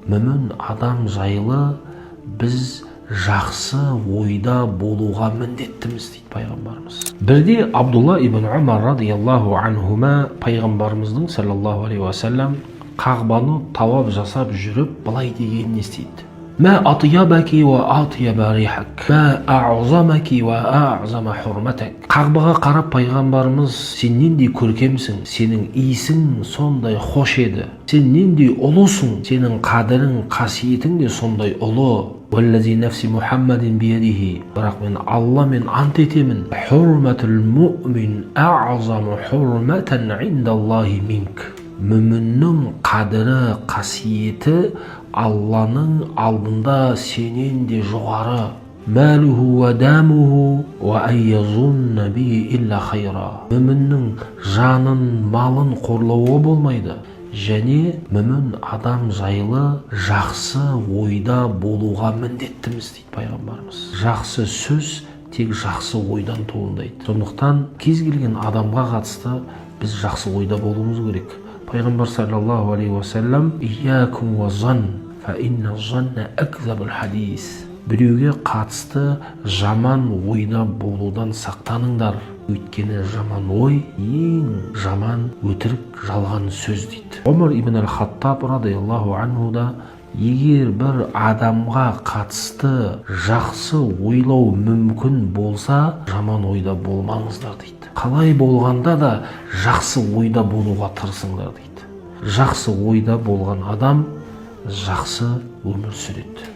мүмін адам жайлы біз жақсы ойда болуға міндеттіміз дейді пайғамбарымыз. Бірде Абдулла ибн Умар радияллаху анхума пайғамбарымыздың саллаллаху алейхи уассалам Қағбаны талап жасап жүріп былай дегенін естиді. Ма атьябаки ва атьяба рихак, ма аъзамаки ва аъзама хурматак. Қағбаға қарап пайғамбарымыз сен нендей көркемсің, сенің иісің сондай хош еді. Сен нендей ұлысың, сенің қадірің, қасиетің де сондай ұлы. Уаллази нафси Мухаммадин биядихи. Бірақ мен Алламен ант етемін. Хурматул муъмин аъзаму хурматан индаллахи минк. Мүміннің қадірі, қасиеті Алланың алдында сенен де жоғары. Малуху ва дамуху ва айязунна би илля хайра. Мүміннің жанын, малын қорлауға болмайды. Және мүмін адам жайлы жақсы ойда болуға міндеттіміз дейді пайғамбарымыз. Жақсы сөз тек жақсы ойдан туындайды. Сондықтан кез келген адамға қатысты біз жақсы ойда болуымыз керек. Пайғамбар саллаллаху алейхи уассалам иякум ва зан фа инна занна акзабул хадис. Біреуге қатысты жаман ойда болудан сақтаныңдар. Өйткені жаман ой ең жаман өтірік жалған сөз дейді. Омар ибн аль-Хаттаб радияллаху анху да егер бір адамға қатысты жақсы ойлау мүмкін болса, жаман ойда болмаңыздар дейді. Қалай болғанда да жақсы ойда болуға тырысыңдар дейді. Жақсы ойда болған адам жақсы өмір сүреді.